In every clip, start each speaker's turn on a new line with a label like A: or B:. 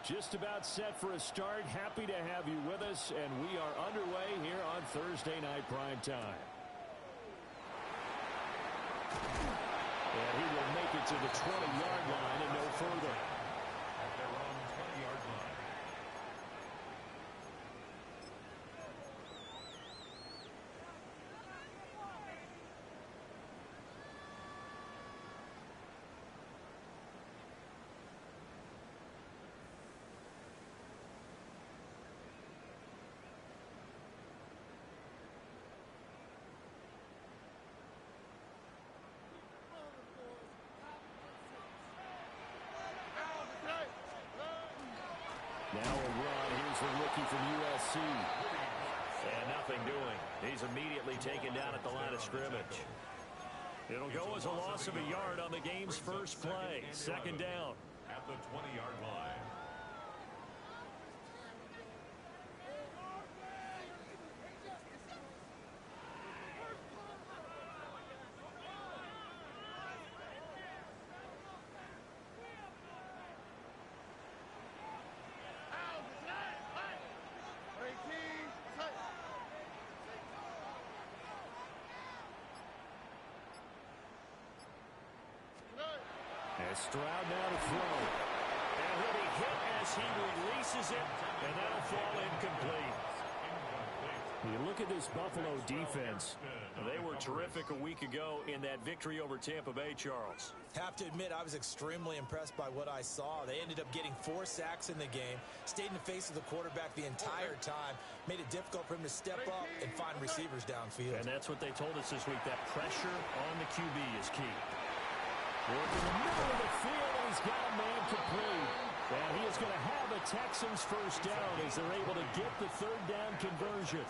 A: Just about set for a start. Happy to have you with us, and we are underway here on Thursday Night Prime Time. And he will make it to the 20-yard line and no further.
B: At their own 20-yard line.
A: Now a run. Here's the rookie from USC.
C: And nothing doing. He's immediately taken down at the line of scrimmage. It'll go as a loss of a yard on the game's first play. Second down.
B: At the 20-yard line.
A: And Stroud now to throw.
C: And he'll be hit as he releases it, and that'll fall incomplete.
A: You look at this Buffalo defense.
C: They were terrific a week ago in that victory over Tampa Bay, Charles.
D: Have to admit, I was extremely impressed by what I saw. They ended up getting 4 sacks in the game, stayed in the face of the quarterback the entire time, made it difficult for him to step up and find receivers downfield.
C: And that's what they told us this week, that pressure on the QB is key.
A: Working in the middle of the field, and he's got a man complete. And he is going to have a Texans first down as they're able to get the third down conversion.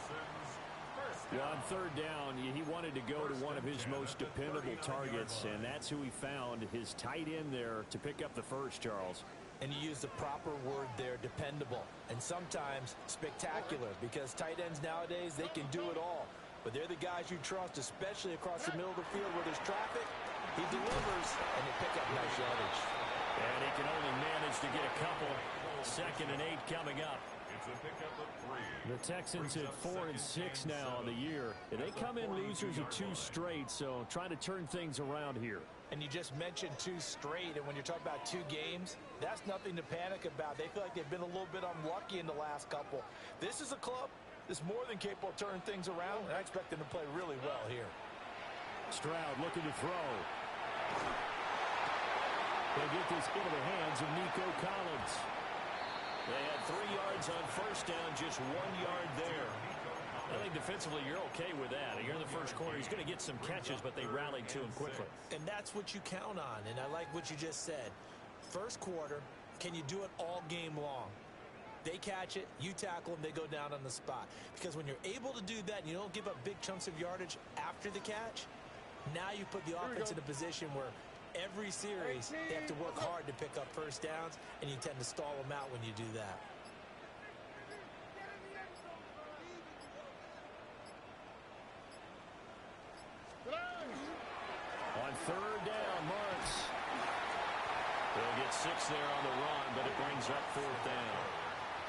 A: Yeah, on third down, he wanted to go to one of his most dependable targets, and that's who he found, his tight end there, to pick up the first, Charles.
D: And you use the proper word there, dependable, and sometimes spectacular, because tight ends nowadays, they can do it all. But they're the guys you trust, especially across the middle of the field where there's traffic. He delivers, and they pick up nice yardage.
C: And he can only manage to get a couple. 2nd and 8 coming up.
B: It's a pickup of 3.
A: The Texans at 4-6 now on the year. And they come in losers of 2 straight, so trying to turn things around here.
D: And you just mentioned 2 straight, and when you're talking about 2 games, that's nothing to panic about. They feel like they've been a little bit unlucky in the last couple. This is a club that's more than capable of turning things around, and I expect them to play really well here.
A: Stroud looking to throw. They'll get this into the hands of Nico Collins.
C: They had 3 yards on first down, just 1 yard there. I think defensively you're okay with that. You're in the first quarter. He's going to get some catches, but they rallied to him quickly.
D: And that's what you count on, and I like what you just said. First quarter, can you do it all game long? They catch it, you tackle them, they go down on the spot. Because when you're able to do that and you don't give up big chunks of yardage after the catch, now you put the offense in a position where every series they have to work hard to pick up first downs, and you tend to stall them out when you do that.
A: On third down, Marks.
C: They'll get 6 there on the run, but it brings up 4th down.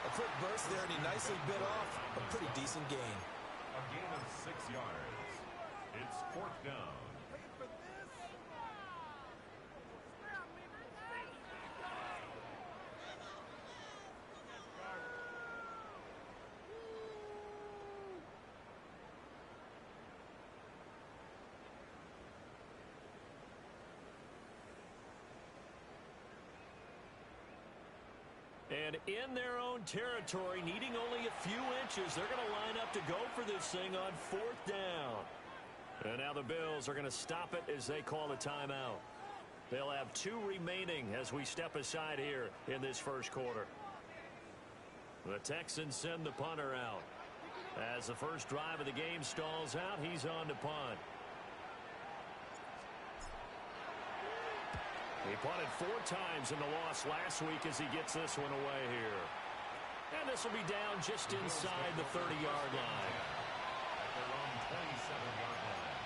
D: A quick burst there, and he nicely bit off a pretty decent gain.
B: A gain of 6 yards. It's 4th down.
C: And in their own territory, needing only a few inches, they're going to line up to go for this thing on 4th down. And now the Bills are going to stop it as they call a timeout. They'll have 2 remaining as we step aside here in this first quarter. The Texans send the punter out. As the first drive of the game stalls out, he's on to punt. He punted 4 times in the loss last week as he gets this one away here. And this will be down just inside the 30-yard line.
B: At their own 27-yard line.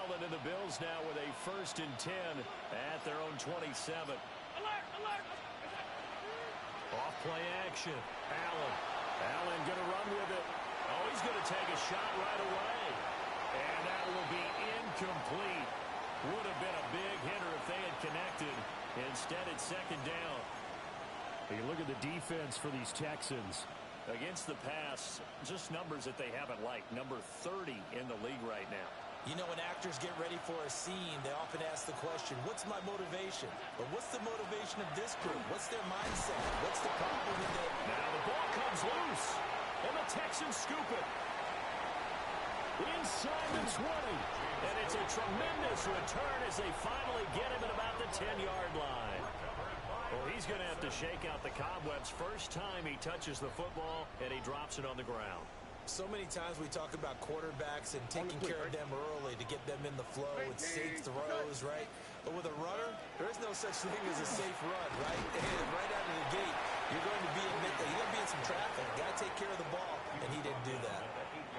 C: Allen and the Bills now with a 1st and 10 at their own 27. Off play action. Allen going to run with it. Oh, he's going to take a shot right away. And that will be incomplete. Would have been a big hitter if they had connected. Instead, it's 2nd down.
A: You look at the defense for these Texans.
C: Against the pass, just numbers that they haven't liked. Number 30 in the league right now.
D: You know, when actors get ready for a scene, they often ask the question, what's my motivation? But what's the motivation of this group? What's their mindset? What's the problem with it?
C: Now the ball comes loose, and the Texans scoop it.
A: Inside the 20.
C: And it's a tremendous return as they finally get him at about the 10-yard line. Well, he's going to have to shake out the cobwebs first time he touches the football, and he drops it on the ground.
D: So many times we talk about quarterbacks and taking care of them early to get them in the flow with safe throws, right? But with a runner, there is no such thing as a safe run, right? And right out of the gate, you're going to be in some traffic. Got to take care of the ball, and he didn't do that.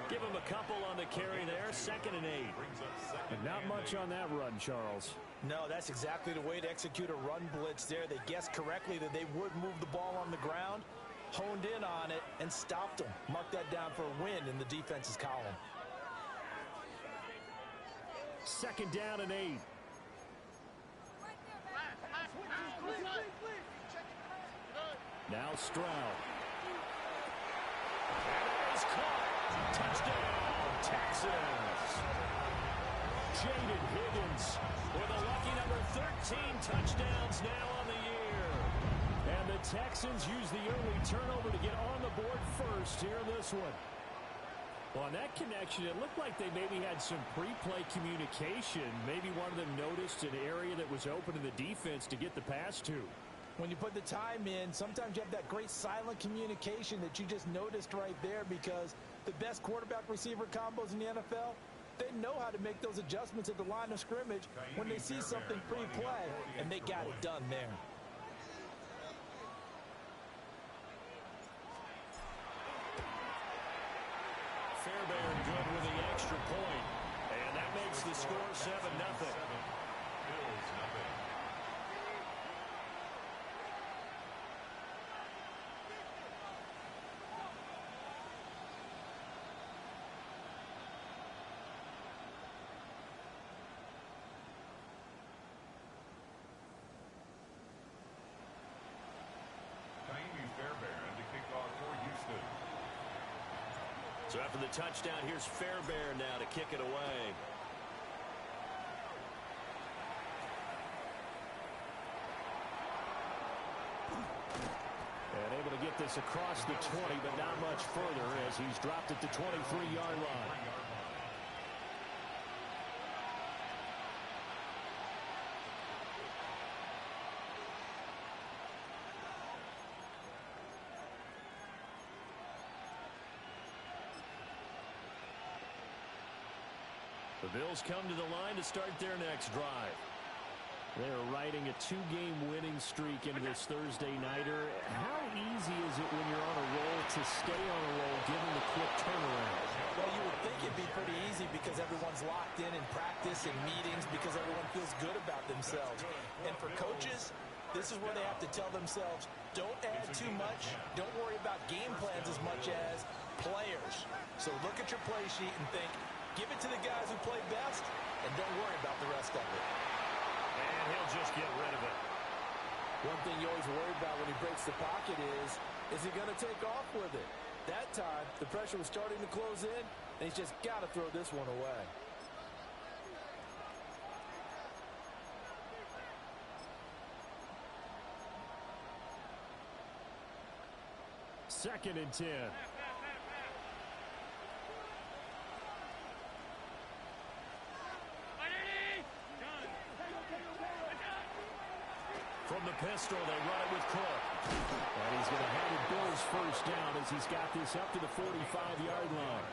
C: Give him a couple on the carry there, 2nd and 8.
A: Not much on that run, Charles.
D: No, that's exactly the way to execute a run blitz there. They guessed correctly that they would move the ball on the ground, honed in on it, and stopped them. Mark that down for a win in the defense's column.
A: 2nd down and 8. Now Stroud.
C: And it's caught. Touchdown, Texans.
A: Jaden Higgins
C: With a lucky number 13 touchdowns now on the year.
A: and the Texans use the early turnover to get on the board first here in this one. Well, on that connection, it looked like they maybe had some pre-play communication. Maybe one of them noticed an area that was open in the defense to get the pass to.
D: When you put the time in, sometimes you have that great silent communication that you just noticed right there, because the best quarterback-receiver combos in the NFL, they know how to make those adjustments at the line of scrimmage when they see something pre-play, and they got it done there.
C: Fairbairn good with the extra point, and that makes the score 7-0.
B: Bills nothing. Fairbairn to kick off for Houston.
C: So after the touchdown, here's Fairbairn now to kick it away.
A: And able to get this across the 20, but not much further as he's dropped at the 23-yard line.
C: The Bills come to the line to start their next drive.
A: They're riding a 2-game winning streak into this Thursday nighter. How easy is it when you're on a roll to stay on a roll given the quick turnaround?
D: Well, you would think it'd be pretty easy because everyone's locked in practice and meetings, because everyone feels good about themselves. And for coaches, this is where they have to tell themselves, don't add too much, don't worry about game plans as much as players. So look at your play sheet and think, give it to the guys who play best, and don't worry about the rest of it.
C: And he'll just get rid of it.
D: One thing you always worry about when he breaks the pocket is he going to take off with it? That time, the pressure was starting to close in, and he's just got to throw this one away.
A: Second and 10.
C: From the pistol, they run it with Cook.
A: And he's going to have it Bills first down as he's got this up to the 45-yard line.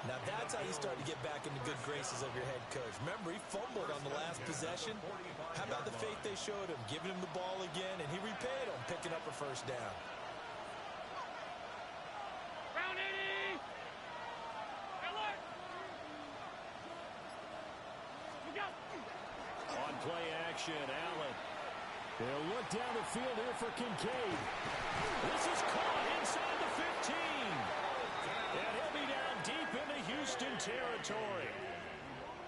D: Now that's how you start to get back into good graces of your head coach. Remember, he fumbled on the last possession. How about the faith they showed him, giving him the ball again, and he repaid him, picking up a first down.
C: play action. Allen.
A: They'll look down the field here for Kincaid.
C: This is caught inside the 15. And he'll be down deep into Houston territory.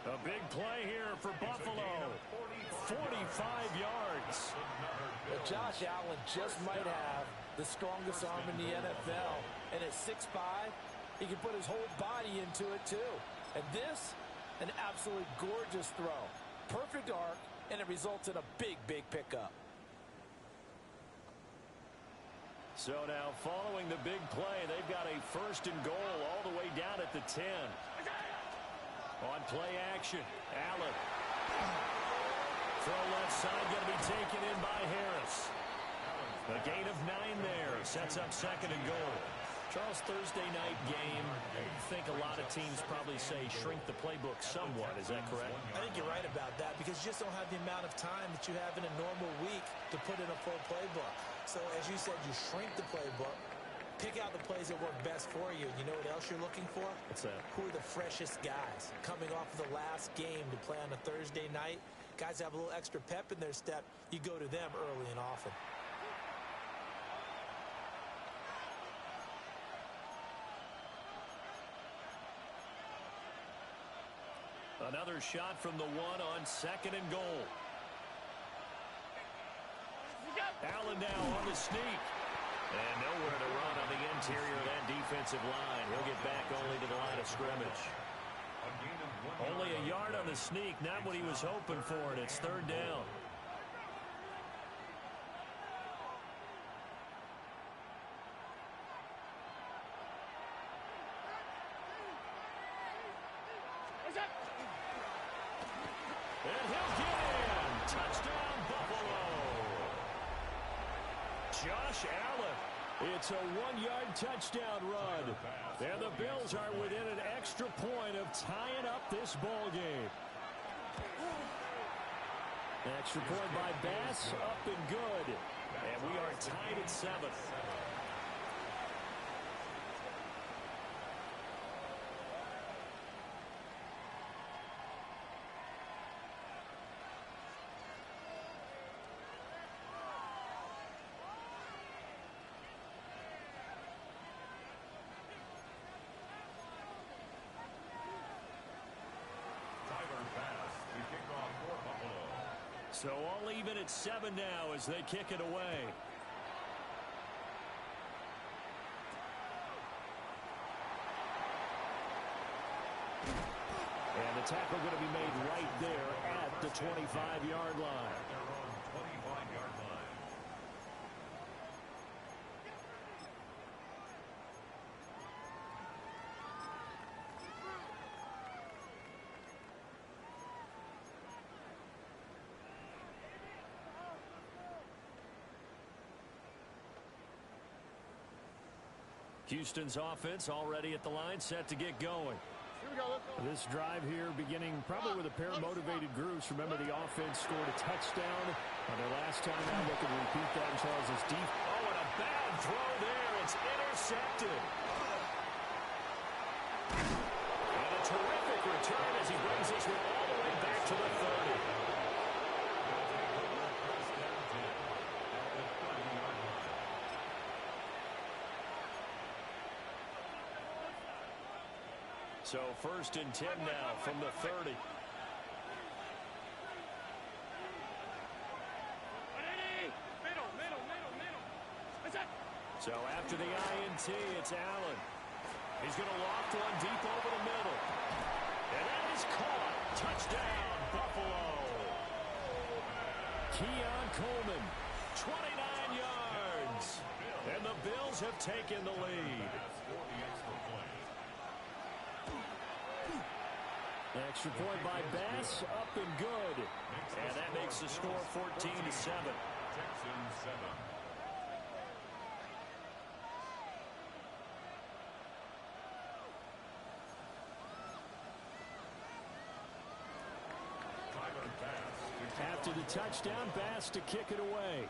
C: A big play here for Buffalo. 45 yards.
D: Well, Josh Allen just might have the strongest arm in the NFL. And at 6'5", he can put his whole body into it too. And this, an absolutely gorgeous throw. Perfect arc, and it results in a big, big pickup.
C: So now following the big play, they've got a 1st and goal all the way down at the 10. On play action, Allen. Throw left side going to be taken in by Harris. A gain of 9 there. Sets up 2nd and goal.
D: Charles, Thursday night game, I think a lot of teams probably say shrink the playbook somewhat. Is that correct? I think you're right about that because you just don't have the amount of time that you have in a normal week to put in a full playbook. So, as you said, you shrink the playbook, pick out the plays that work best for you. And you know what else you're looking for?
C: What's that?
D: Who are the freshest guys coming off of the last game to play on a Thursday night? Guys have a little extra pep in their step. You go to them early and often.
C: Another shot from the 1 on 2nd and goal. Allen now on the sneak. And nowhere to run on the interior of that defensive line. He'll get back only to the line of scrimmage. Only a yard on the sneak, not what he was hoping for, and it's 3rd down. And he'll get in. Touchdown, Buffalo. Josh Allen. It's a 1-yard touchdown run. And the Bills are within an extra point of tying up this ball game. Extra point by Bass, up and good. And we are tied at 7. So all even at 7 now as they kick it away. And the tackle going to be made right there at the 25-yard line. Houston's offense already at the line, set to get going.
A: This drive here beginning probably with a pair of motivated groups. Remember, the offense scored a touchdown on their last time out. They can repeat that in Charles's deep.
C: Oh, and a bad throw there. It's intercepted. And a terrific return as he brings this one all the way back to the 30. So 1st and 10 now from the 30. So after the INT, it's Allen. He's going to loft one deep over the middle. And that is caught. Touchdown, Buffalo. Keon Coleman, 29 yards. And the Bills have taken the lead. Extra point by Bass, up and good. And that makes the score 14-7.
B: Texans 7.
A: After the touchdown, Bass to kick it away.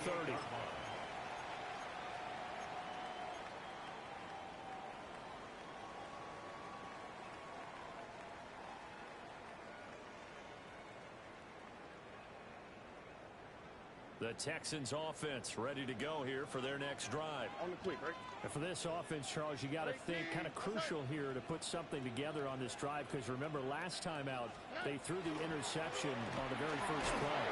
C: 30. The Texans offense ready to go here for their next drive.
E: On the quick, right?
A: And for this offense, Charles, you got to think kind of crucial here to put something together on this drive, because remember last time out they threw the interception on the very first play.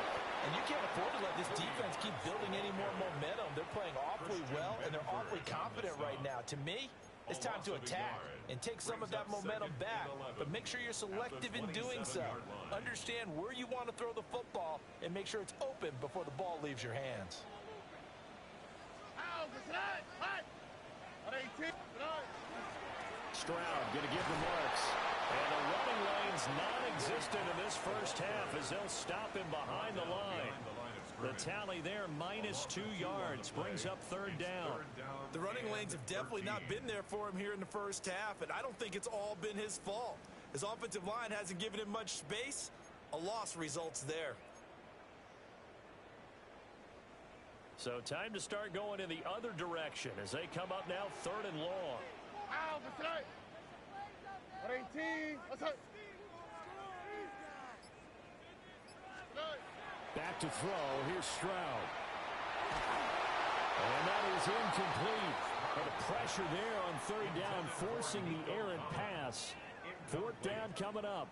D: And you can't afford to let this defense keep building any more momentum. They're playing awfully well, and they're awfully confident right now. To me, it's time to attack and take some of that momentum back, but make sure you're selective in doing so. Understand where you want to throw the football and make sure it's open before the ball leaves your hands.
C: Stroud going to give the marks. And the running lane's non-existent in this first half as they'll stop him behind the line. The tally there, -2 yards, brings up third down.
D: The running lanes have definitely not been there for him here in the first half, and I don't think it's all been his fault. His offensive line hasn't given him much space. A loss results there.
C: So time to start going in the other direction as they come up now 3rd and long.
A: Back to throw. Here's Stroud. And that is incomplete. But the pressure there on 3rd down, forcing the errant pass. 4th down coming up.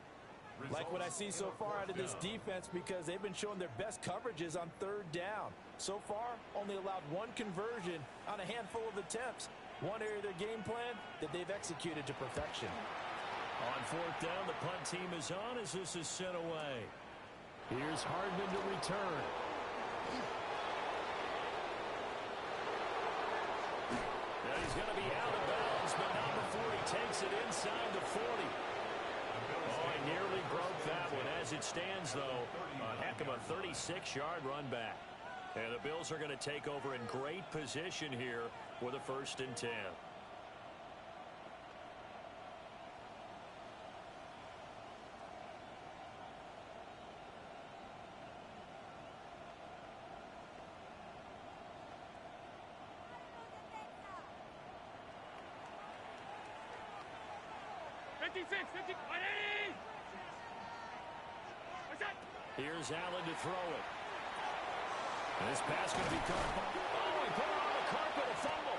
D: Like what I see so far out of this defense, because they've been showing their best coverages on 3rd down. So far, only allowed 1 conversion on a handful of attempts. One area of their game plan that they've executed to perfection.
C: On 4th down, the punt team is on as this is sent away.
A: Here's Hardman to return.
C: And he's going to be out of bounds, but not before he takes it inside the 40. Oh, he nearly broke that one. As it stands, though, a heck of a 36-yard run back. And the Bills are going to take over in great position here with a 1st and 10. Here's Allen to throw it. And this pass going to be caught. Oh, he put it on the carpet, a fumble.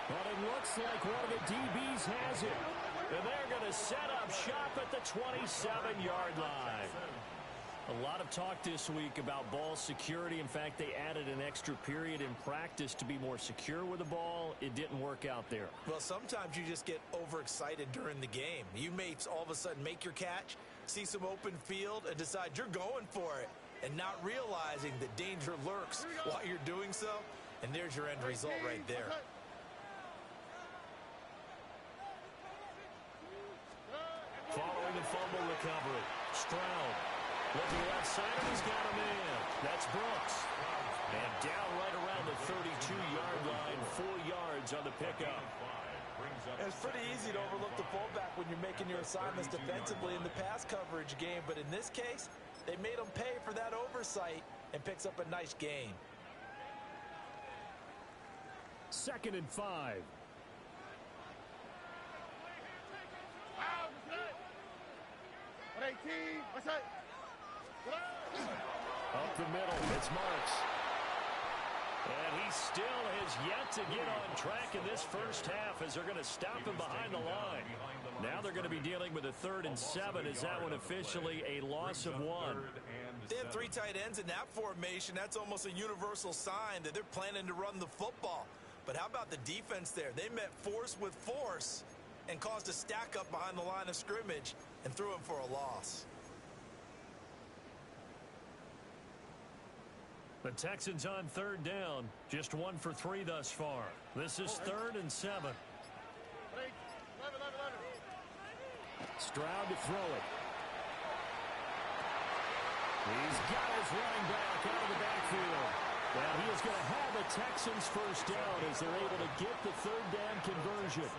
A: But it looks like one of the DBs has it.
C: And they're going to set up shop at the 27-yard line.
A: A lot of talk this week about ball security. In fact, they added an extra period in practice to be more secure with the ball. It didn't work out there.
D: Well, sometimes you just get overexcited during the game. You may all of a sudden make your catch, see some open field, and decide you're going for it, and not realizing that danger lurks while you're doing so. And there's your end result right there.
C: Following the fumble recovery, Stroud looking left side, and he's got a man. That's Brooks. And down right around the 32-yard line, 4 yards on the pickup.
D: It's pretty easy to overlook the fullback when you're making your assignments defensively in the pass coverage game, but in this case, they made him pay for that oversight and picks up a nice gain.
A: 2nd and 5.
C: Up the middle, it's Marks. And he still has yet to get on track in this first half as they're going to stop him behind the line. Now they're going to be dealing with a 3rd and 7. Is that one officially a loss of 1?
D: They have 3 tight ends in that formation. That's almost a universal sign that they're planning to run the football. But how about the defense there? They met force with force and caused a stack up behind the line of scrimmage and threw him for a loss.
C: The Texans on 3rd down, just 1 for 3 thus far. This is 3rd and 7.
A: Stroud to throw it.
C: He's got his running back out of the backfield. And he is going to have the Texans first down as they're able to get the 3rd down conversion.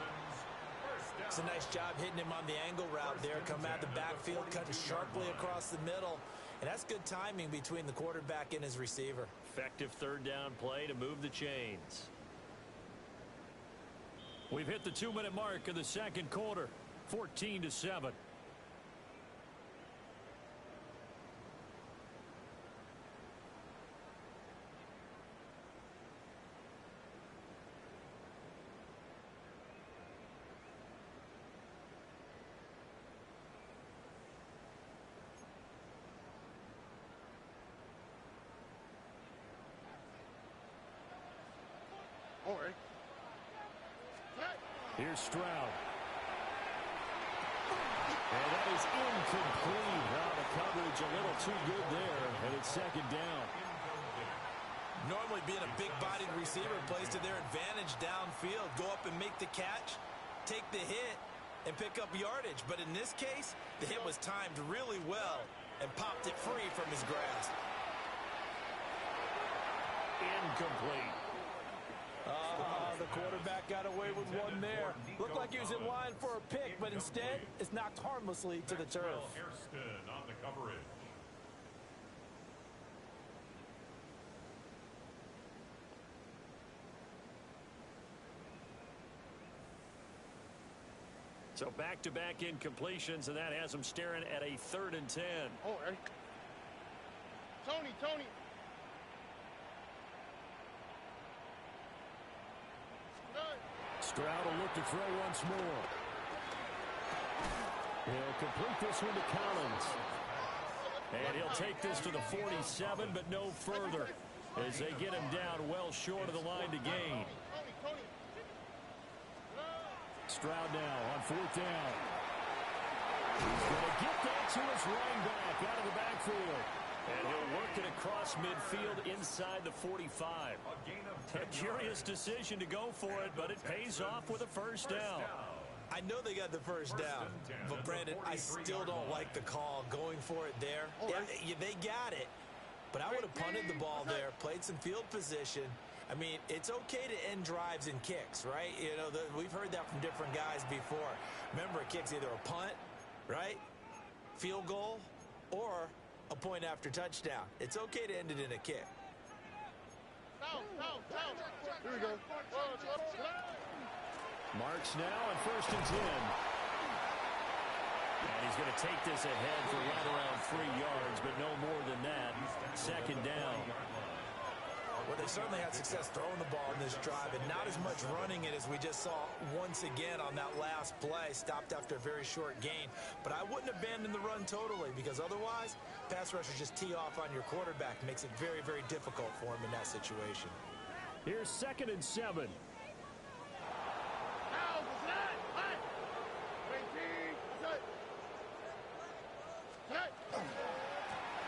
D: It's a nice job hitting him on the angle route there. Come out the backfield, cutting sharply across the middle. And that's good timing between the quarterback and his receiver.
C: Effective third down play to move the chains. We've hit the 2-minute mark of the second quarter. 14-7. Here's Stroud. And that is incomplete. Now the coverage a little too good there, and it's second down.
D: Normally being a big-bodied receiver plays to their advantage downfield. Go up and make the catch, take the hit, and pick up yardage. But in this case, the hit was timed really well and popped it free from his grasp.
C: Incomplete.
D: The quarterback got away with one there. Looked like he was in line for a pick, but instead, it's knocked harmlessly to the turf.
B: Hairston on the coverage.
C: So back-to-back incompletions, and that has him staring at a 3rd and 10.
E: Oh, Eric. Tony.
A: Stroud will look to throw once more. He'll complete this one to Collins.
C: And he'll take this to the 47, but no further, as they get him down well short of the line to gain.
A: Stroud now on 4th down. He's going to get that to his running back out of the backfield.
C: And he'll work it across midfield inside the 45. A curious decision to go for it, but it pays off with a first down.
D: I know they got the first down, but Brandon, I still don't like the call going for it there. Yeah, they got it, but I would have punted the ball there, played some field position. I mean, it's okay to end drives and kicks, right? You know, we've heard that from different guys before. Remember, a kick's either a punt, right, field goal, or a point after touchdown. It's okay to end it in a kick.
E: Here we go.
C: Marks now on 1st and 10. And he's going to take this ahead for right around 3 yards, but no more than that. Second down.
D: Well, they certainly had success throwing the ball in this drive, and not as much running it as we just saw once again on that last play. Stopped after a very short gain. But I wouldn't abandon the run totally, because otherwise, pass rushers just tee off on your quarterback. Makes it very, very difficult for him in that situation.
A: Here's 2nd and 7.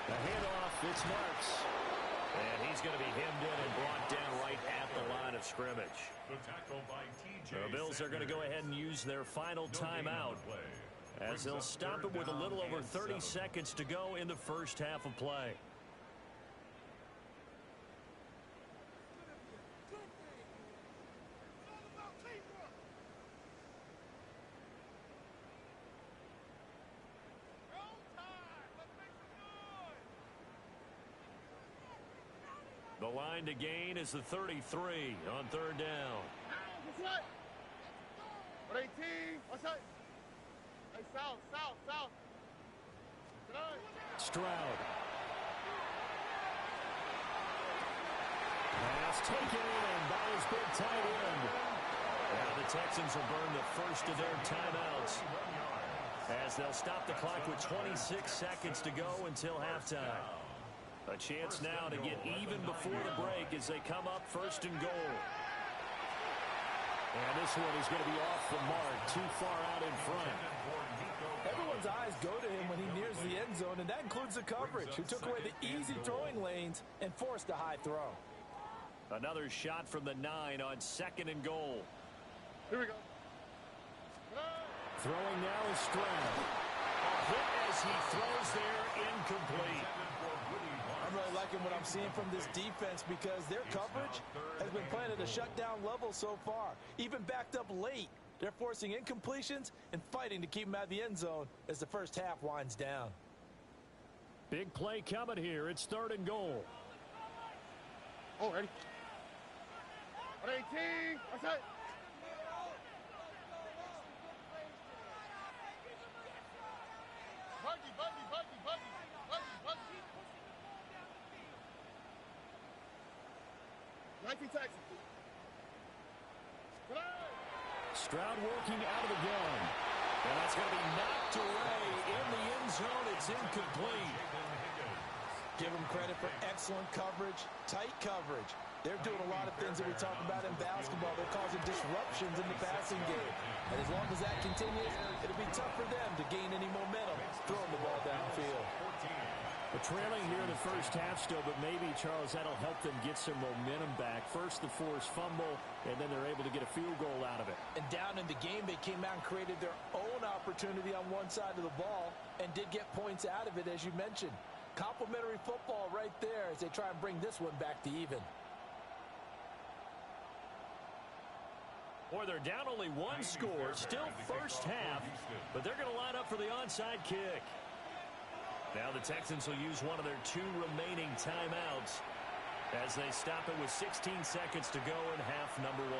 C: The handoff, it's Marks. And he's going to be hemmed in and brought down right at the line of scrimmage. The Bills are going to go ahead and use their final timeout, as they'll stop it with a little over 30 seconds to go in the first half of play. The line to gain is the 33 on 3rd down.
A: Stroud. Pass taken in by his big tight end.
C: Now the Texans will burn the first of their timeouts, as they'll stop the clock with 26 seconds to go until halftime. A chance now to get even before the break as they come up 1st and goal.
A: And this one is going to be off the mark, too far out in front.
D: Everyone's eyes go to him when he nears the end zone, and that includes the coverage, who took away the easy throwing lanes and forced a high throw.
C: Another shot from the 9 on 2nd and goal.
E: Here we go.
A: Throwing now is Stroud.
C: A hit as he throws there, incomplete.
D: I'm really liking what I'm seeing from this defense, because their coverage has been playing at a shutdown level so far. Even backed up late, they're forcing incompletions and fighting to keep them out of the end zone as the first half winds down.
A: Big play coming here. It's 3rd and goal.
E: Oh, ready. 18. That's it. Buggy. 19 Texans.
A: Stroud working out of the gun. And that's going to be knocked away in the end zone. It's incomplete.
D: Give them credit for excellent coverage, tight coverage. They're doing a lot of things that we talk about in basketball. They're causing disruptions in the passing game. And as long as that continues, it'll be tough for them to gain any momentum throwing the ball downfield.
A: We're trailing here in the first half still, but maybe, Charles, that'll help them get some momentum back. First, the forced fumble, and then they're able to get a field goal out of it.
D: And down in the game, they came out and created their own opportunity on one side of the ball and did get points out of it, as you mentioned. Complimentary football right there as they try and bring this one back to even.
A: Boy, they're down only one score, still first half, but they're going to line up for the onside kick. Now the Texans will use one of their 2 remaining timeouts as they stop it with 16 seconds to go in half number 1.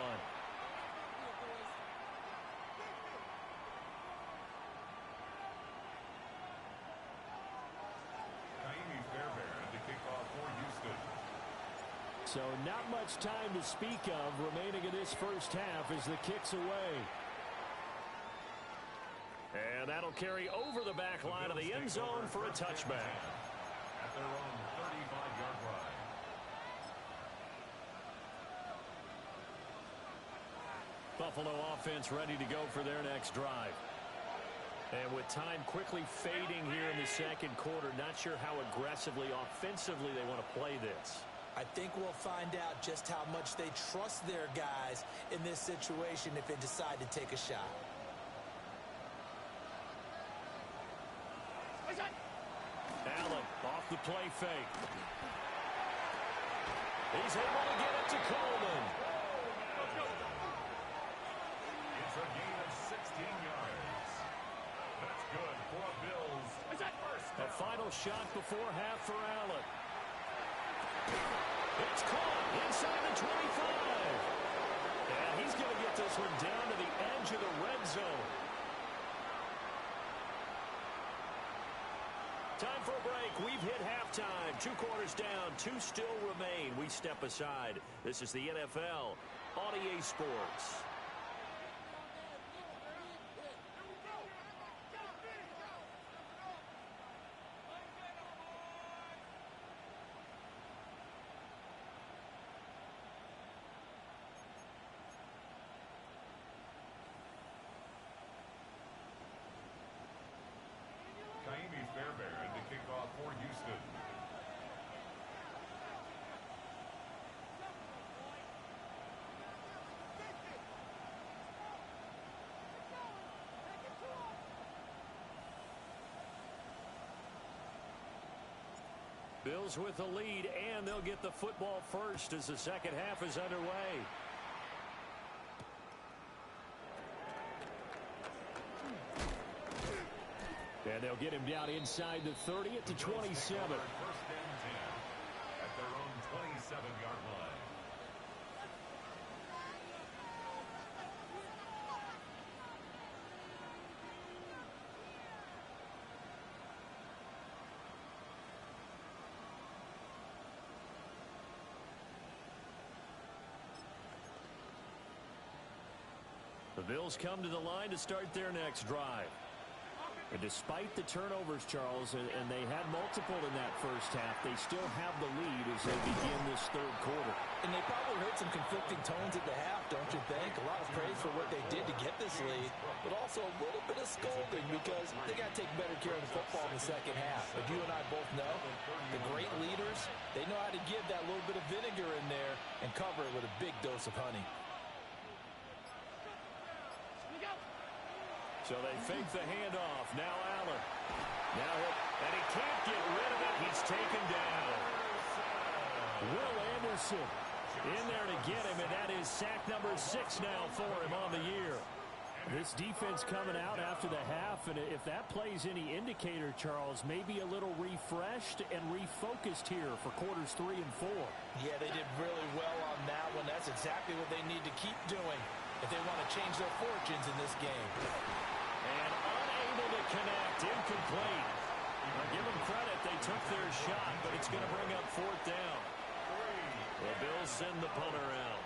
A: So not much time to speak of remaining in this first half as the kick's away. And that'll carry over the back line of the end zone for a touchback.
B: At their own 35-yard line.
A: Buffalo offense ready to go for their next drive. And with time quickly fading here in the second quarter, not sure how aggressively, offensively they want to play this.
D: I think we'll find out just how much they trust their guys in this situation if they decide to take a shot.
A: Allen off the play fake. He's able to get it to Coleman.
B: It's a gain of 16 yards. That's good for Bills.
A: A final shot before half for Allen. It's caught inside the 25. And he's going to get this one down to the edge of the red zone. Time for a break. We've hit halftime. 2 quarters down. 2 still remain. We step aside. This is the NFL on EA Sports.
B: Fairbairn to kick off for Houston.
A: Bills with the lead, and they'll get the football first as the second half is underway. And they'll get him down inside the 30 at the 27.
B: First and 10 at their own 27-yard line.
A: The Bills come to the line to start their next drive. And despite the turnovers, Charles, and they had multiple in that first half, they still have the lead as they begin this third quarter.
D: And they probably heard some conflicting tones at the half, don't you think? A lot of praise for what they did to get this lead, but also a little bit of scolding because they got to take better care of the football in the second half. But you and I both know the great leaders, they know how to give that little bit of vinegar in there and cover it with a big dose of honey.
A: So they fake the handoff. Now Allen. And he can't get rid of it. He's taken down. Will Anderson in there to get him, and that is sack number 6 now for him on the year. This defense coming out after the half, and if that plays any indicator, Charles, maybe a little refreshed and refocused here for quarters 3 and 4.
D: Yeah, they did really well on that one. That's exactly what they need to keep doing if they want to change their fortunes in this game.
C: And unable to connect, incomplete. Now give them credit, they took their shot, but it's going to bring up 4th down. The Bills send the punter out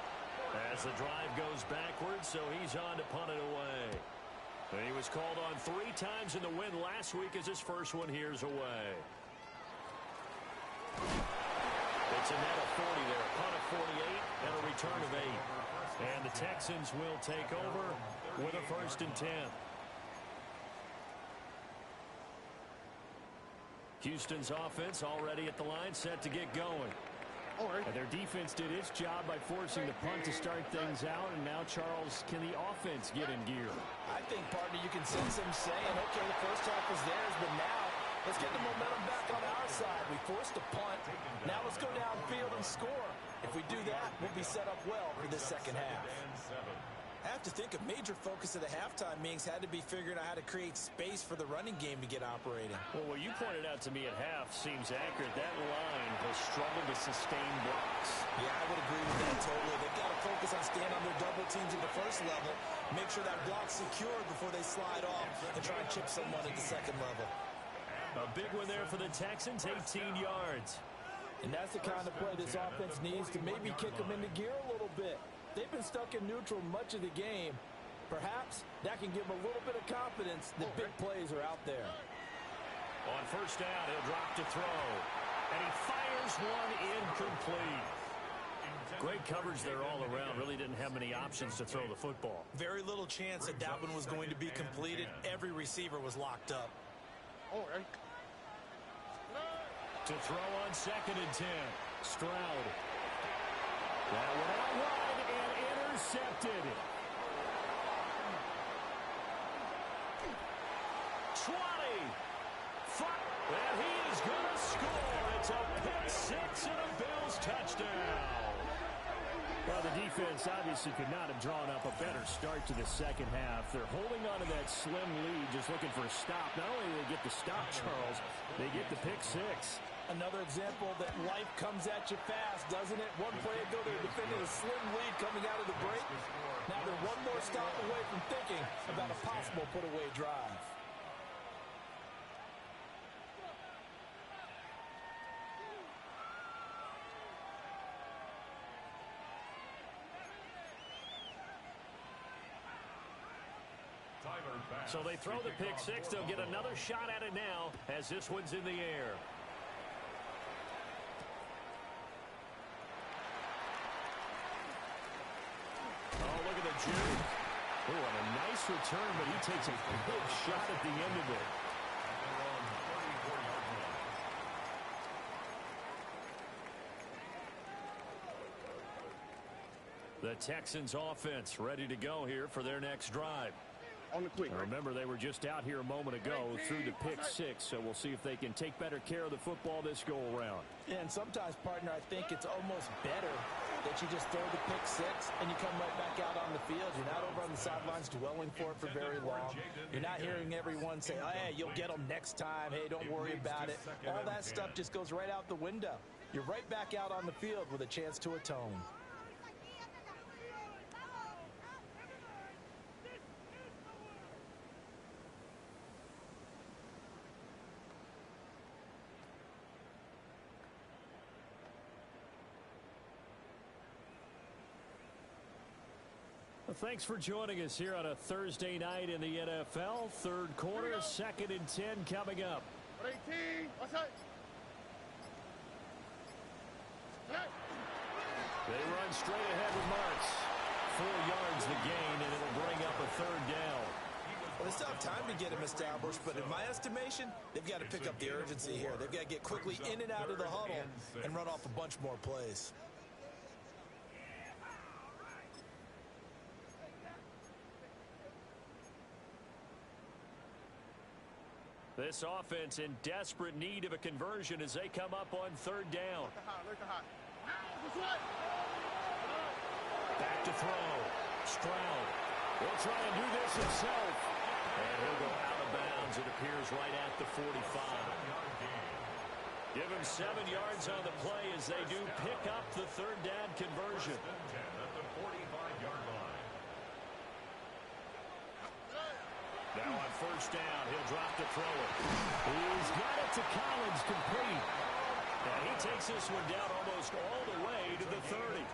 C: as the drive goes backwards, so he's on to punt it away. And he was called on 3 times in the win last week as his first one here's away. It's a net of 40 there, a punt of 48 and a return of 8. And the Texans will take over with a 1st and 10. Houston's offense already at the line, set to get going.
A: And their defense did its job by forcing the punt to start things out, and now, Charles, can the offense get in gear?
D: I think, partner, you can sense him saying, okay, the first half was theirs, but now let's get the momentum back on our side. We forced a punt. Now let's go downfield and score. If we do that, we'll be set up well for this second half. I have to think a major focus of the halftime meetings had to be figuring out how to create space for the running game to get operating.
C: Well, what you pointed out to me at half seems accurate. That line has struggled to sustain blocks.
D: Yeah, I would agree with that totally. They've got to focus on staying on their double teams at the first level, make sure that block's secured before they slide off and try and chip someone at the second level.
C: A big one there for the Texans, 18 yards.
D: And that's the kind of play this offense needs to maybe kick them into gear a little bit. They've been stuck in neutral much of the game. Perhaps that can give them a little bit of confidence that big plays are out there.
C: On 1st down, he'll drop to throw. And he fires one incomplete. Great coverage there all around. Really didn't have many options to throw the football.
D: Very little chance that that one was going to be completed. Every receiver was locked up.
C: To throw on 2nd and 10. Stroud. That one out wide and intercepted. 20. And he is going to score. It's a pick 6 and a Bills touchdown.
A: Well, the defense obviously could not have drawn up a better start to the second half. They're holding on to that slim lead, just looking for a stop. Not only do they get the stop, Charles, they get the pick 6.
D: Another example that life comes at you fast, doesn't it? One play ago, they were defending a slim lead coming out of the break. Now they're one more stop away from thinking about a possible put-away drive.
C: So they throw the pick 6. They'll get another shot at it now as this one's in the air. Oh, look at the juke. Oh, and a nice return, but he takes a big shot at the end of it. The Texans offense ready to go here for their next drive.
E: On the quick.
A: Remember, they were just out here a moment ago through the pick 6, so we'll see if they can take better care of the football this go-around.
D: And sometimes, partner, I think it's almost better that you just throw the pick 6 and you come right back out on the field. You're not over on the sidelines dwelling for it for very long. You're not hearing everyone say, oh, hey, you'll get them next time. Hey, don't worry about it. All that stuff just goes right out the window. You're right back out on the field with a chance to atone.
A: Well, thanks for joining us here on a Thursday night in the NFL. Third quarter, 2nd and 10 coming up.
E: 18. Outside.
C: They run straight ahead with Marks. 4 yards the gain, and it'll bring up a 3rd down.
D: Well, they still have time to get him established, but in my estimation, they've got to pick up the urgency here. They've got to get quickly in and out of the huddle and run off a bunch more plays.
C: This offense in desperate need of a conversion as they come up on 3rd down. Back to throw. Stroud. He'll try and do this himself. And he'll go out of bounds, it appears, right at the 45. Give him 7 yards on the play as they do pick up the third down conversion.
B: At the 45-yard line.
C: Now on first down, he'll drop to throw it. He's got it to Collins, complete. And he takes this one down almost all the way to the 30.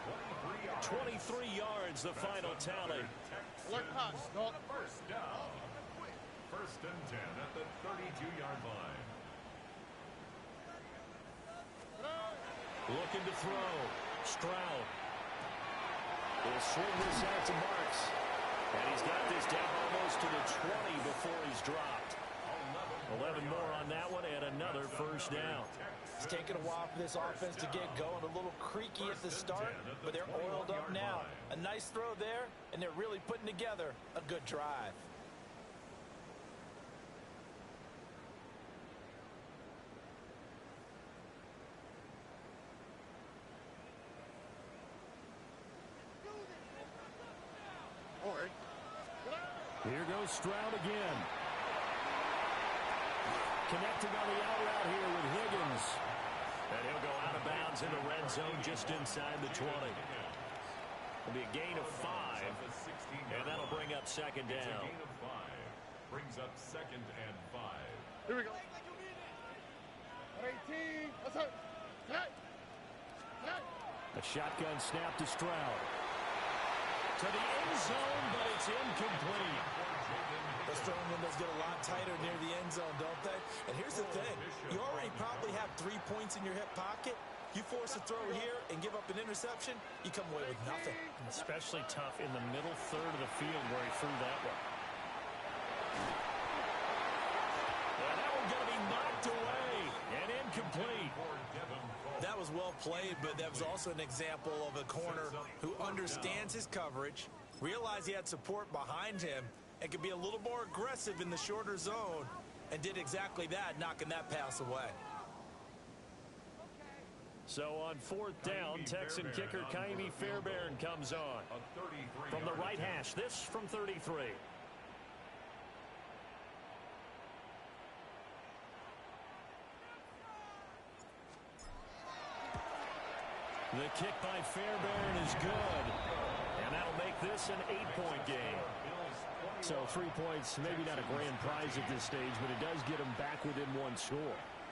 C: 23 yards, the final tally.
E: Look, pass. No.
B: First down. First and 10 at the 32-yard line.
C: Looking to throw. Stroud. He'll swing this out to Marks. And he's got this down almost to the 20 before he's dropped. 11 more on that one and another first down.
D: It's taken a while for this offense to get going. A little creaky at the start, but they're oiled up now. A nice throw there, and they're really putting together a good drive.
C: Here goes Stroud again. Connecting on the out route here with Higgins. And he'll go out of bounds in the red zone just inside the 20. It'll be a gain of 5. And that'll bring up second down.
B: A gain of 5. Brings up second and 5.
E: Here we go. 18. Let's go.
C: A shotgun snap to Stroud. To the end zone, but it's incomplete.
D: Those throwing windows get a lot tighter near the end zone, don't they? And here's the thing. You already probably have 3 points in your hip pocket. You force a throw here and give up an interception, you come away with nothing.
A: Especially tough in the middle third of the field where he threw that one.
C: And that one's going to be knocked away and incomplete.
D: That was well played, but that was also an example of a corner who understands his coverage, realized he had support behind him, and could be a little more aggressive in the shorter zone, and did exactly that, knocking that pass away.
C: So on fourth down, Texan kicker Kaimi Fairbairn comes on. From the right hash, this from 33. The kick by Fairbairn is good. And that'll make this an 8-point game. So 3 points, maybe not a grand prize at this stage, but it does get them back within 1 score.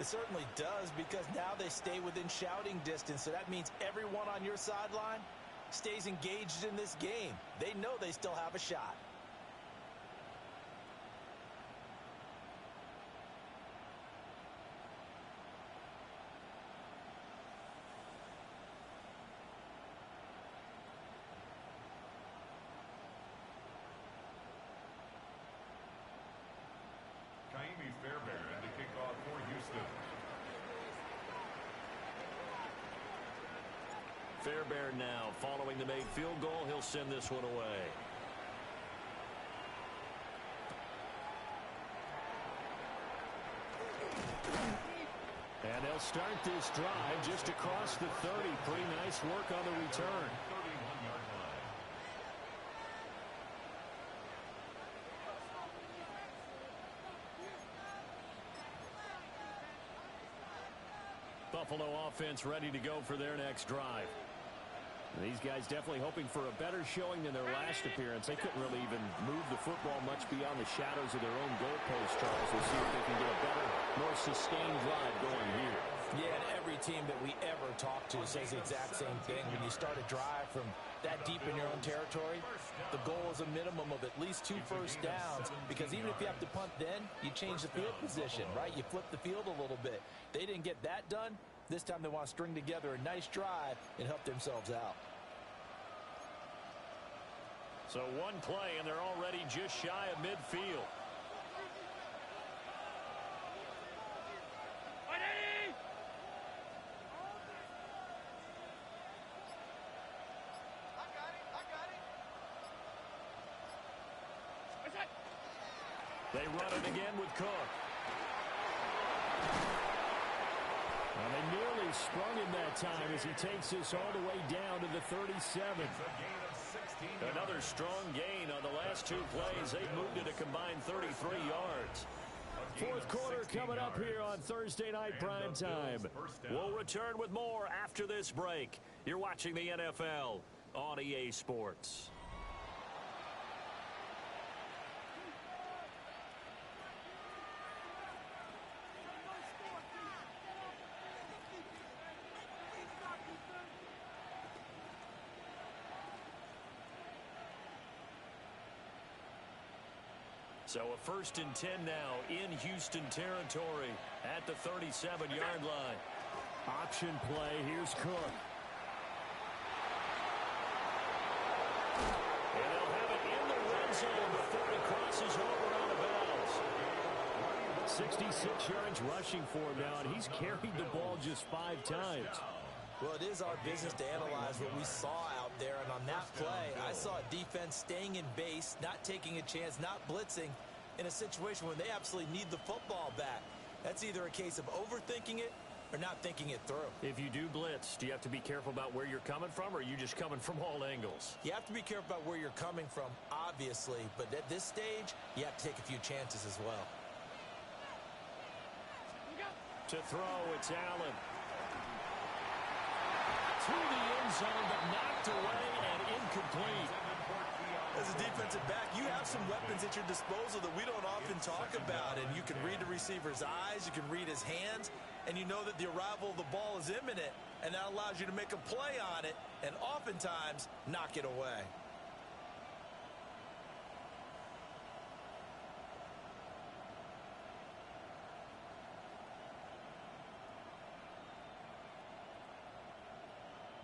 D: It certainly does, because now they stay within shouting distance. So that means everyone on your sideline stays engaged in this game. They know they still have a shot.
B: Kaimi Fairbairn to kick off for Houston.
C: Fairbairn now following the made field goal. He'll send this one away. And they'll start this drive just across the 30. Pretty nice work on the return.
B: 31-yard line.
C: Buffalo offense ready to go for their next drive. And these guys definitely hoping for a better showing than their last appearance. They couldn't really even move the football much beyond the shadows of their own goalpost, Charles. We'll see if they can get a better, more sustained drive going here.
D: Yeah, and every team that we ever talk to says the exact same thing. When you start a drive from that deep in your own territory, the goal is a minimum of at least 2 first downs, because even if you have to punt then, you change the field position, right? You flip the field a little bit. They didn't get that done. This time they want to string together a nice drive and help themselves out.
C: So one play, and they're already just shy of midfield. They run it again with Cook. Well, they nearly sprung him that time as he takes this all the way down to the 37.
B: It's a gain of 16
C: Another strong gain on the last two plays. They've moved it a combined 33 yards.
A: Fourth quarter coming up here on Thursday Night Prime Time.
C: We'll return with more after this break. You're watching the NFL on EA Sports. So a 1st and 10 now in Houston territory at the 37-yard line.
A: Option play. Here's Cook.
C: And they'll have it in the red zone before he crosses over out of bounds.
A: 66 yards rushing for him now, and he's carried the ball just 5 times.
D: Well, it is our business to analyze what we saw out there, and on that play, I saw a defense staying in base, not taking a chance, not blitzing in a situation when they absolutely need the football back. That's either a case of overthinking it or not thinking it through.
C: If you do blitz, do you have to be careful about where you're coming from, or are you just coming from all angles?
D: You have to be careful about where you're coming from, obviously, but at this stage, you have to take a few chances as well.
C: To throw, it's Allen.
A: To the end zone, but knocked away and incomplete.
D: As a defensive back, you have some weapons at your disposal that we don't often talk about, and you can read the receiver's eyes, you can read his hands, and you know that the arrival of the ball is imminent, and that allows you to make a play on it and oftentimes knock it away.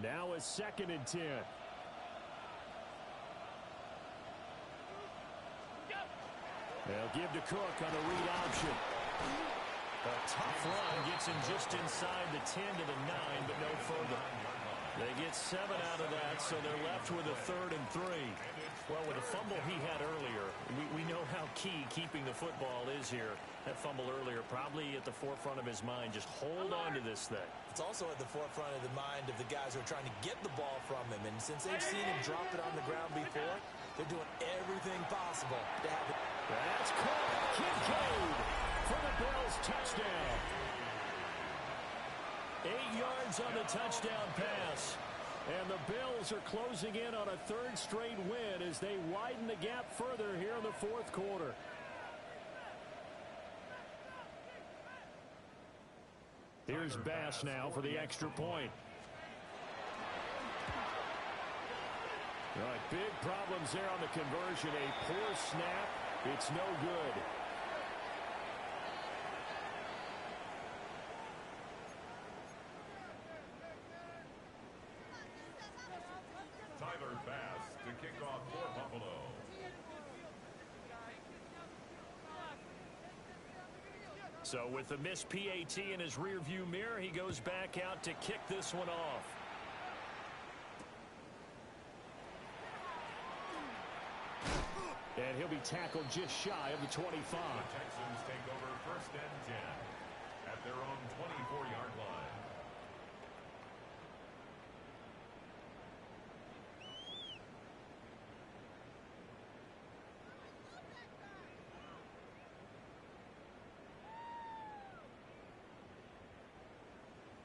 A: Now a 2nd and 10. They'll give to Cook on the read option.
C: A tough run gets him just inside the 10 to the 9, but no further. They get 7 out of that, so they're left with a 3rd and 3. Well, with the fumble he had earlier, we know how key keeping the football is here. That fumble earlier probably at the forefront of his mind. Just hold on to this thing.
D: It's also at the forefront of the mind of the guys who are trying to get the ball from him. And since they've seen him drop it on the ground before, they're doing everything possible to have it.
A: That's caught. Kincaid for the Bills touchdown. 8 yards on the touchdown pass. And the Bills are closing in on a 3rd straight win as they widen the gap further here in the 4th quarter. Here's Bass now for the extra point. All right, big problems there on the conversion. A poor snap. It's no good.
B: Tyler Bass to kick off for Buffalo.
C: So with the missed PAT in his rearview mirror, he goes back out to kick this one off.
A: And he'll be tackled just shy of the 25.
B: The Texans take over 1st and 10 at their own 24-yard line.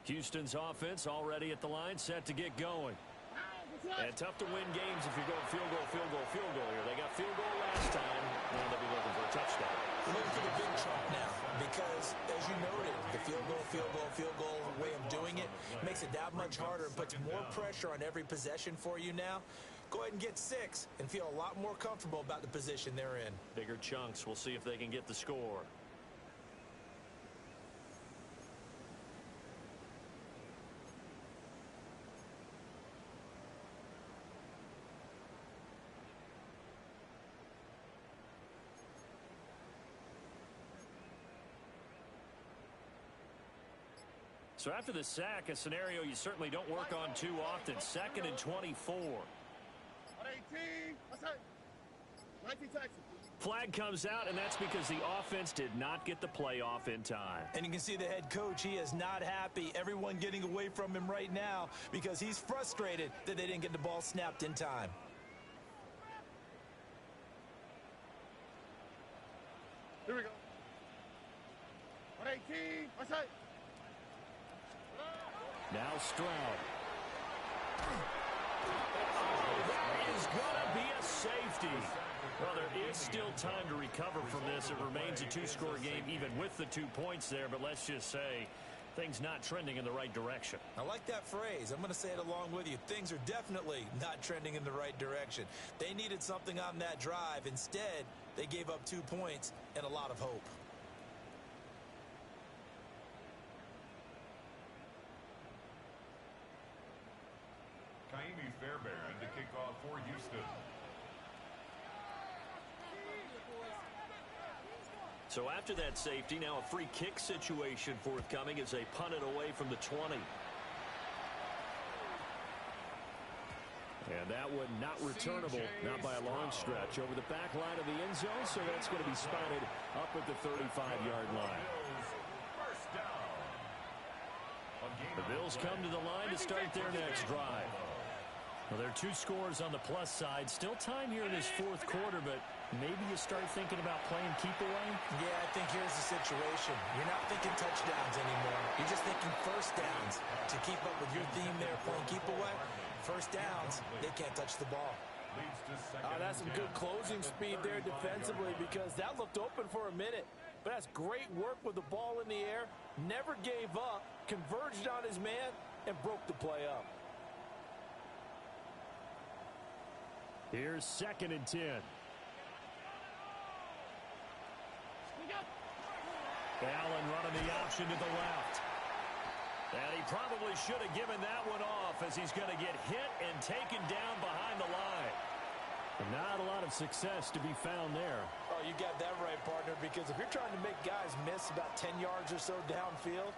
C: Houston's offense already at the line, set to get going. And tough to win games if you're going field goal, field goal, field goal here. They got field goal last time. Now they'll be looking for a touchdown.
D: We're looking for the big chunk now because, as you noted, the field goal way of doing it makes it that much harder and puts more pressure on every possession for you now. Go ahead and get 6 and feel a lot more comfortable about the position they're in.
C: Bigger chunks. We'll see if they can get the score. So after the sack, a scenario you certainly don't work on too often. 2nd and 24.
E: 18. What's that? 19 Texans.
C: Flag comes out, and that's because the offense did not get the play off in time.
D: And you can see the head coach, he is not happy. Everyone getting away from him right now because he's frustrated that they didn't get the ball snapped in time.
E: Here we go. 118. My side.
A: Now Stroud. That is going to be a safety. Well, there is still time to recover from this. It remains a two-score game even with the 2 points there, but let's just say things not trending in the right direction.
D: I like that phrase. I'm going to say it along with you. Things are definitely not trending in the right direction. They needed something on that drive. Instead, they gave up 2 points and a lot of hope.
B: Kaimi Fairbairn to kick off for Houston.
C: So after that safety, now a free kick situation forthcoming as they punt it away from the 20. And that one not returnable, not by a long stretch, over the back line of the end zone, so that's going to be spotted up at the 35-yard line. The Bills come to the line to start their next drive. Well, there are 2 scores on the plus side. Still time here in this fourth quarter, but maybe you start thinking about playing keep away?
D: Yeah, I think here's the situation. You're not thinking touchdowns anymore. You're just thinking first downs. To keep up with your theme there, playing keep away, first downs, they can't touch the ball.
F: That's some good closing speed there defensively because that looked open for a minute. But that's great work with the ball in the air. Never gave up, converged on his man, and broke the play up.
A: Here's 2nd and 10. Allen running the option to the left. And he probably should have given that one off as he's going to get hit and taken down behind the line. Not a lot of success to be found there.
F: Oh, you got that right, partner, because if you're trying to make guys miss about 10 yards or so downfield,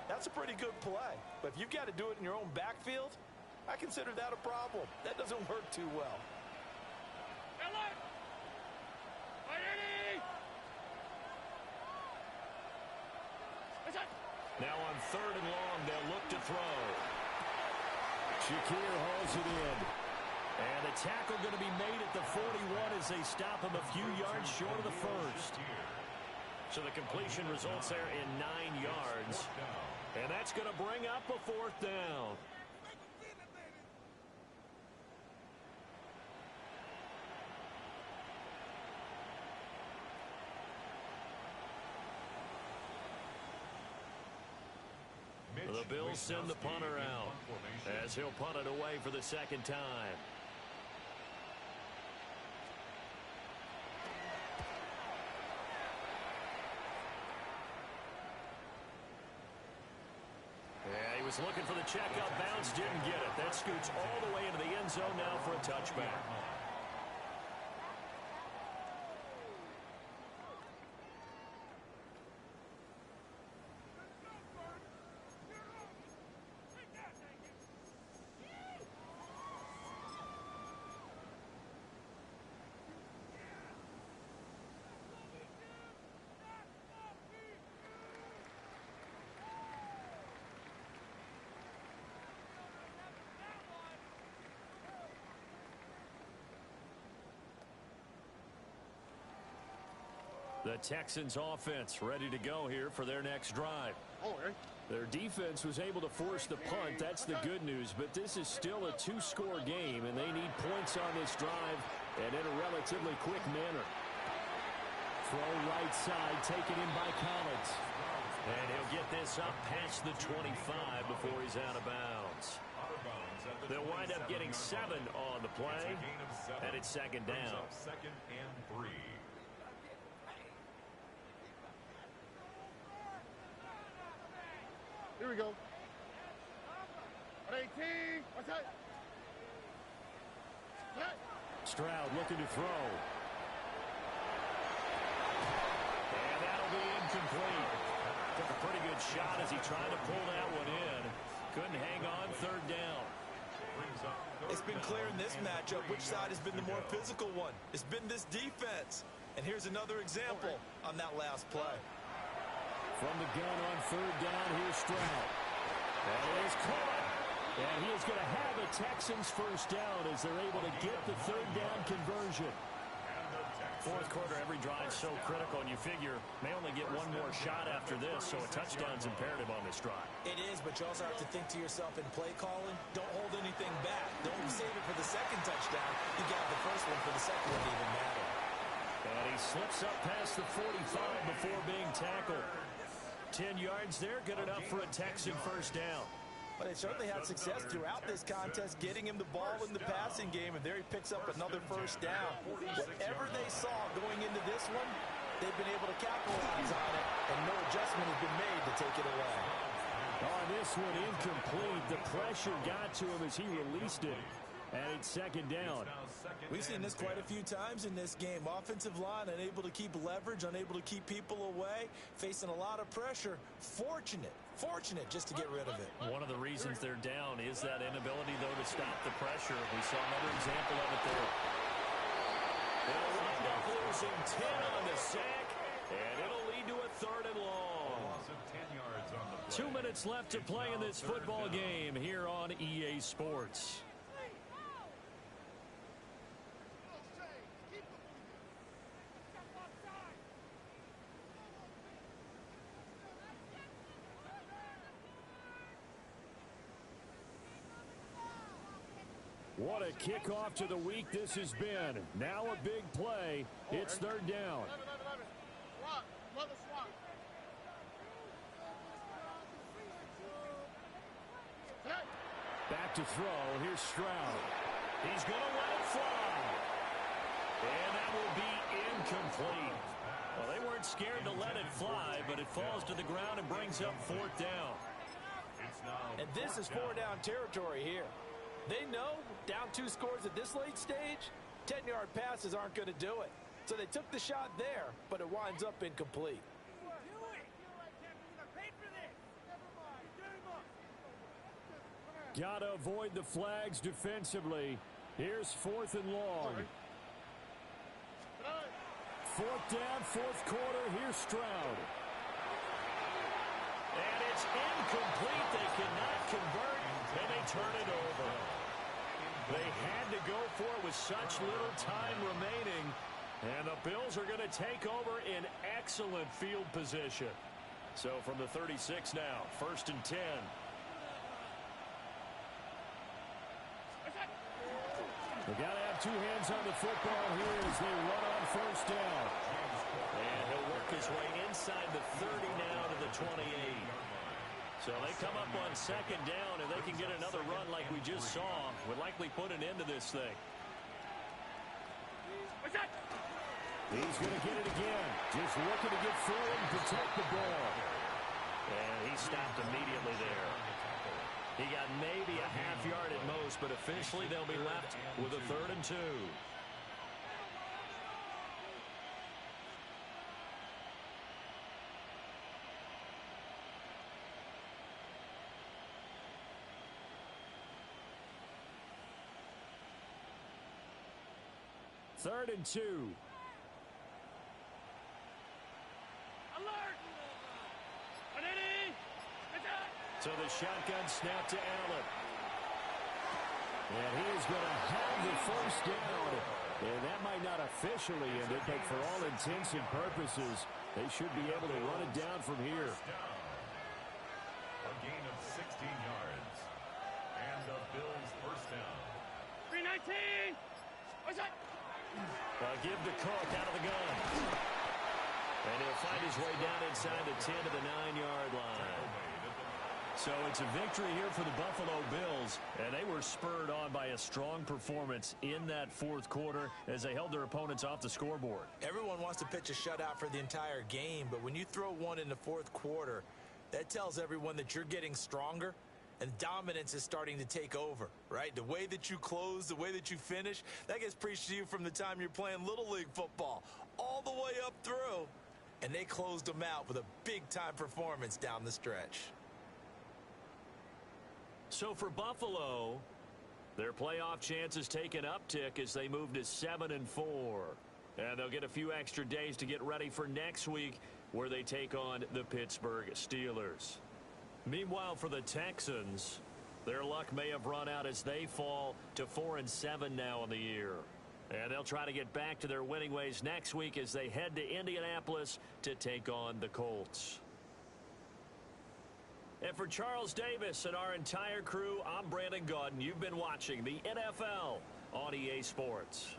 F: that's a pretty good play. But if you've got to do it in your own backfield, I consider that a problem. That doesn't work too well.
A: Now on 3rd and long, they'll look to throw. Shakir hauls it in. And the tackle going to be made at the 41 as they stop him a few yards short of the first. So the completion results there in 9 yards. And that's going to bring up a 4th down. The Bills send the punter out as he'll punt it away for the 2nd time. Yeah, he was looking for the checkup bounce, didn't get it. That scoots all the way into the end zone now for a touchback. The Texans offense ready to go here for their next drive. Their defense was able to force the punt. That's the good news. But this is still a 2-score game, and they need points on this drive and in a relatively quick manner. Throw right side, taken in by Collins. And he'll get this up past the 25 before he's out of bounds. They'll wind up getting 7 on the play, and it's 2nd down.
B: 2nd and 3.
E: Here we go. 118. What's that?
A: Stroud looking to throw. And that'll be incomplete. Took a pretty good shot as he tried to pull that one in. Couldn't hang on 3rd down.
D: It's been clear in this matchup which side has been the more physical one. It's been this defense. And here's another example on that last play.
A: From the gun on 3rd down, here's Stroud. And it is caught. And he is going to have a Texans first down as they're able to get the 3rd down conversion.
B: And the
C: Fourth quarter, every drive so critical, and you figure may only get one more shot after this, so a touchdown's imperative on this drive.
D: It is, but you also have to think to yourself in play calling, don't hold anything back. Don't save it for the second touchdown. You got the first one for the second one to even matter.
C: And he slips up past the 45 before being tackled. 10 yards there, good enough for a Texan first down.
F: But they certainly had success throughout this contest, getting him the ball in the passing game, and there he picks up another first down. Whatever they saw going into this one, they've been able to capitalize on it, and no adjustment has been made to take it away.
A: On this one, incomplete. The pressure got to him as he released it. And it's second down.
D: We've seen this quite a few times in this game. Offensive line unable to keep leverage, unable to keep people away, facing a lot of pressure. Fortunate just to get rid of it.
C: One of the reasons they're down is that inability, though, to stop the pressure. We saw another example of it there.
A: They'll wind up losing 10 on the sack, and it'll lead to a third and long.
C: 2 minutes left to play in this football game here on EA Sports.
A: What a kickoff to the week this has been. Now a big play. It's third down. Back to throw. Here's Stroud.
C: He's going to let it fly. And that will be incomplete. Well, they weren't scared to let it fly, but it falls to the ground and brings up fourth down.
F: And this is 4-down territory here. They know down 2 scores at this late stage, 10-yard passes aren't going to do it. So they took the shot there, but it winds up incomplete.
A: Got to avoid the flags defensively. Here's fourth and long. Fourth down, fourth quarter. Here's Stroud.
C: And it's incomplete. They cannot convert, and they turn it over. They had to go for it with such little time remaining. And the Bills are going to take over in excellent field position. So from the 36 now, first and 10.
A: They got to have 2 hands on the football here as they run on first down.
C: And he'll work his way inside the 30 now to the 28. So they come up on second down, and they can get another run like we just saw. Would likely put an end to this thing.
A: He's going to get it again. Just looking to get forward and protect the ball.
C: And he stopped immediately there. He got maybe a half yard at most, but officially they'll be left with a 3rd and 2.
A: Third and 2.
C: So the shotgun snap to Allen.
A: And he is going to have the first down. And that might not officially end it, but for all intents and purposes, they should be able to run it down from here.
B: A gain of 16 yards. And the Bills first down.
E: 319. What's that?
C: Give the Cook out of the gun. And he'll find his way down inside the 10 to the 9-yard line. So it's a victory here for the Buffalo Bills, and they were spurred on by a strong performance in that fourth quarter as they held their opponents off the scoreboard.
D: Everyone wants to pitch a shutout for the entire game, but when you throw one in the fourth quarter, that tells everyone that you're getting stronger and dominance is starting to take over, right? The way that you close, the way that you finish, that gets preached to you from the time you're playing Little League football all the way up through, and they closed them out with a big-time performance down the stretch.
C: So for Buffalo, their playoff chances take an uptick as they move to 7-4. And they'll get a few extra days to get ready for next week where they take on the Pittsburgh Steelers. Meanwhile, for the Texans, their luck may have run out as they fall to 4-7 now in the year. And they'll try to get back to their winning ways next week as they head to Indianapolis to take on the Colts. And for Charles Davis and our entire crew, I'm Brandon Gaudin. You've been watching the NFL on EA Sports.